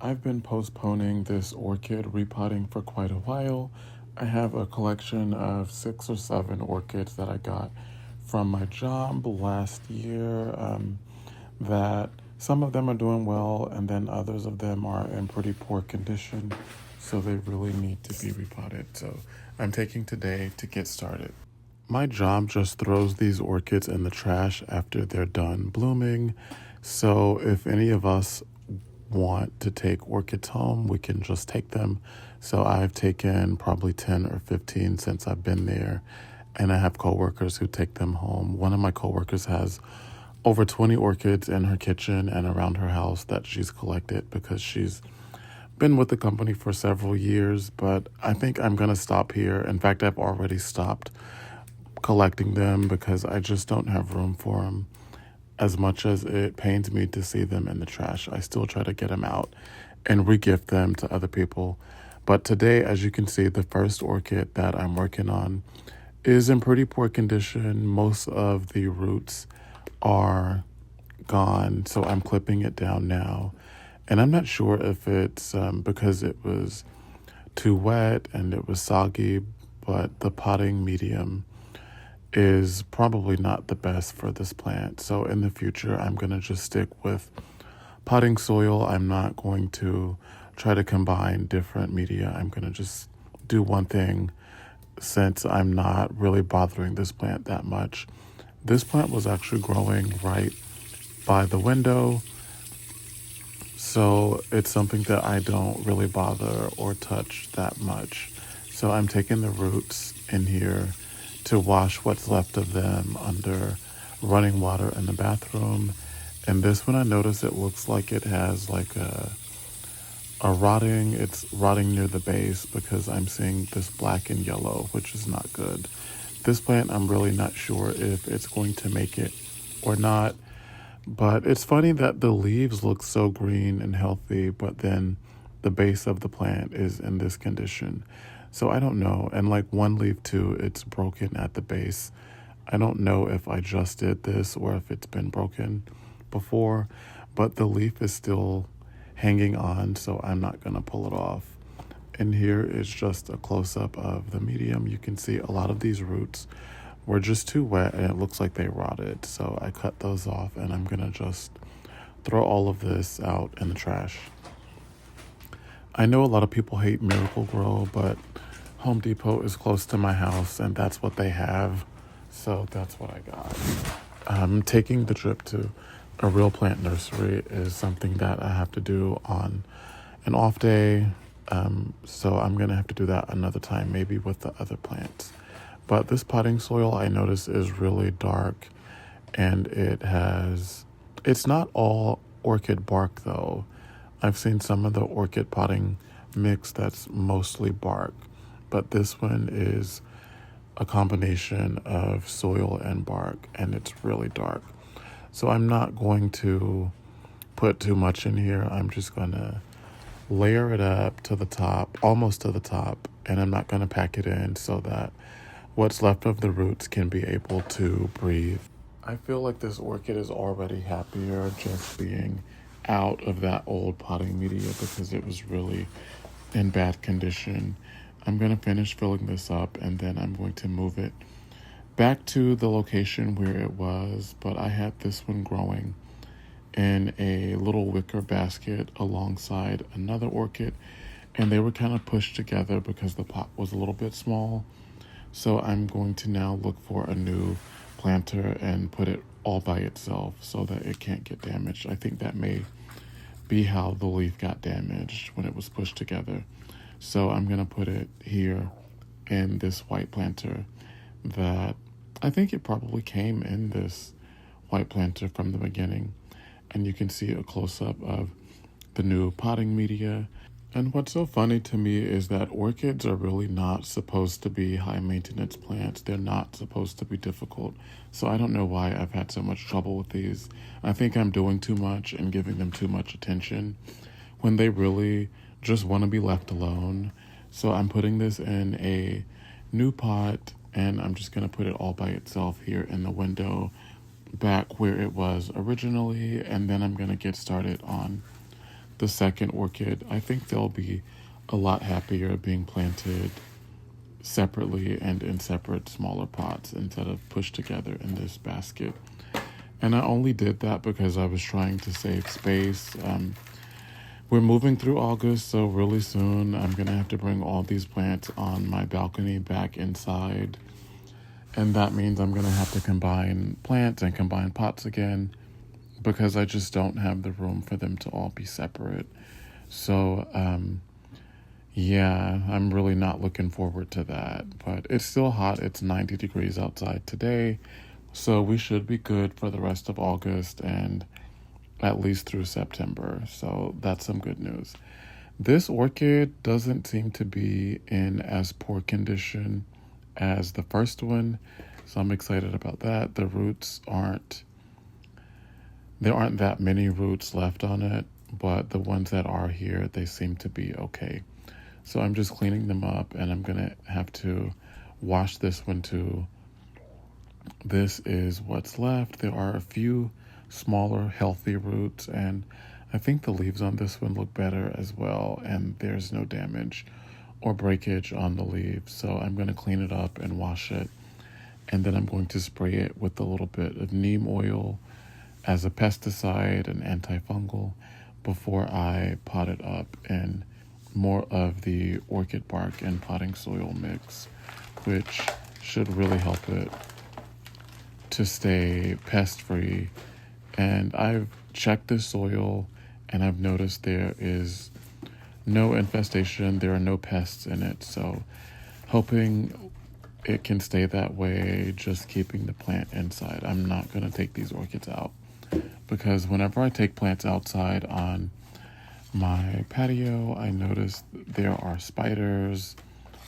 I've been postponing this orchid repotting for quite a while. I have a collection of 6 or 7 orchids that I got from my job last year. That some of them are doing well, and then others of them are in pretty poor condition, so they really need to be repotted. So I'm taking today to get started. My job just throws these orchids in the trash after they're done blooming. So if any of us want to take orchids home, we can just take them. So I've taken probably 10 or 15 since I've been there, and I have coworkers who take them home. One of my coworkers has over 20 orchids in her kitchen and around her house that she's collected because she's been with the company for several years, but I think I'm going to stop here. In fact, I've already stopped collecting them because I just don't have room for them. As much as it pains me to see them in the trash, I still try to get them out and regift them to other people. But today, as you can see, the first orchid that I'm working on is in pretty poor condition. Most of the roots are gone, so I'm clipping it down now. And I'm not sure if it's because it was too wet and it was soggy, but the potting medium is probably not the best for this plant. So in the future, I'm going to just stick with potting soil. I'm not going to try to combine different media. I'm going to just do one thing since I'm not really bothering this plant that much. This plant was actually growing right by the window, so it's something that I don't really bother or touch that much. So I'm taking the roots in here to wash what's left of them under running water in the bathroom. And this one, I notice it looks like it has like a rotting, it's rotting near the base because I'm seeing this black and yellow, which is not good. This plant, I'm really not sure if it's going to make it or not. But it's funny that the leaves look so green and healthy, but then the base of the plant is in this condition. So I don't know. And like one leaf too, it's broken at the base. I don't know if I just did this or if it's been broken before, but the leaf is still hanging on, so I'm not going to pull it off. And here is just a close-up of the medium. You can see a lot of these roots were just too wet and it looks like they rotted. So I cut those off and I'm gonna just throw all of this out in the trash. I know a lot of people hate Miracle Grow, but Home Depot is close to my house and that's what they have. So that's what I got. Taking the trip to a real plant nursery is something that I have to do on an off day. So I'm gonna have to do that another time, maybe with the other plants. But this potting soil I notice is really dark, and it's not all orchid bark though. I've seen some of the orchid potting mix that's mostly bark, but this one is a combination of soil and bark, and it's really dark. So I'm not going to put too much in here. I'm just gonna layer it up to the top, almost to the top, and I'm not gonna pack it in so that what's left of the roots can be able to breathe. I feel like this orchid is already happier just being out of that old potting media because it was really in bad condition. I'm going to finish filling this up and then I'm going to move it back to the location where it was, but I had this one growing in a little wicker basket alongside another orchid, and they were kind of pushed together because the pot was a little bit small. So I'm going to now look for a new planter and put it all by itself so that it can't get damaged. I think that may be how the leaf got damaged when it was pushed together. So I'm going to put it here in this white planter that I think it probably came in this white planter from the beginning. And you can see a close-up of the new potting media. And what's so funny to me is that orchids are really not supposed to be high maintenance plants. They're not supposed to be difficult. So I don't know why I've had so much trouble with these. I think I'm doing too much and giving them too much attention when they really just want to be left alone. So I'm putting this in a new pot and I'm just going to put it all by itself here in the window back where it was originally. And then I'm going to get started on the second orchid, I think they'll be a lot happier being planted separately and in separate smaller pots instead of pushed together in this basket. And I only did that because I was trying to save space. We're moving through August, so really soon I'm going to have to bring all these plants on my balcony back inside. And that means I'm going to have to combine plants and combine pots again because I just don't have the room for them to all be separate. So, yeah, I'm really not looking forward to that. But it's still hot. It's 90 degrees outside today. So we should be good for the rest of August and at least through September. So that's some good news. This orchid doesn't seem to be in as poor condition as the first one. So I'm excited about that. The roots there aren't that many roots left on it, but the ones that are here, they seem to be okay. So I'm just cleaning them up, and I'm going to have to wash this one too. This is what's left. There are a few smaller, healthy roots, and I think the leaves on this one look better as well, and there's no damage or breakage on the leaves. So I'm going to clean it up and wash it, and then I'm going to spray it with a little bit of neem oil as a pesticide and antifungal before I pot it up in more of the orchid bark and potting soil mix, which should really help it to stay pest free. And I've checked the soil and I've noticed there is no infestation, there are no pests in it. So hoping it can stay that way, just keeping the plant inside. I'm not going to take these orchids out because whenever I take plants outside on my patio, I notice there are spiders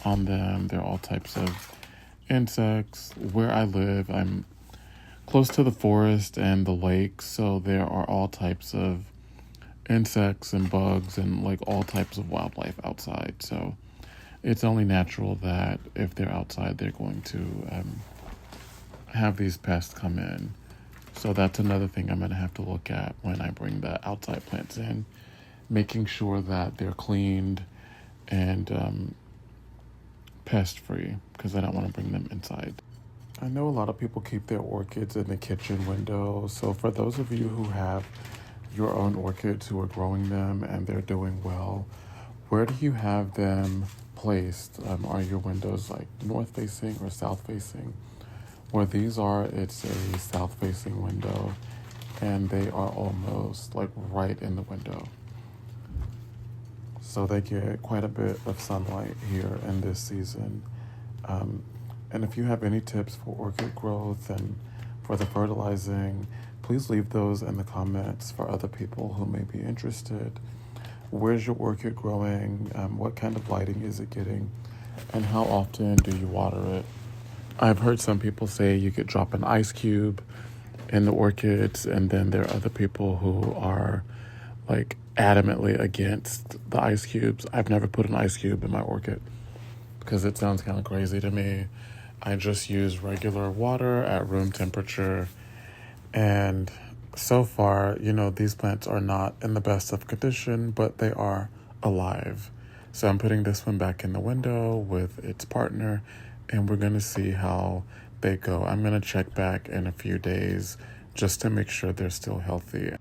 on them. There are all types of insects. Where I live, I'm close to the forest and the lake, so there are all types of insects and bugs and like all types of wildlife outside. So it's only natural that if they're outside, they're going to have these pests come in. So that's another thing I'm going to have to look at when I bring the outside plants in, making sure that they're cleaned and pest free, because I don't want to bring them inside. I know a lot of people keep their orchids in the kitchen window. So for those of you who have your own orchids who are growing them and they're doing well, where do you have them placed? Are your windows like north facing or south facing? Where these are, it's a south facing window and they are almost like right in the window. So they get quite a bit of sunlight here in this season. And if you have any tips for orchid growth and for the fertilizing, please leave those in the comments for other people who may be interested. Where's your orchid growing? What kind of lighting is it getting? And how often do you water it? I've heard some people say you could drop an ice cube in the orchids, and then there are other people who are like adamantly against the ice cubes. I've never put an ice cube in my orchid because it sounds kind of crazy to me. I just use regular water at room temperature, and so far, these plants are not in the best of condition, but they are alive. So I'm putting this one back in the window with its partner, and we're going to see how they go. I'm going to check back in a few days just to make sure they're still healthy.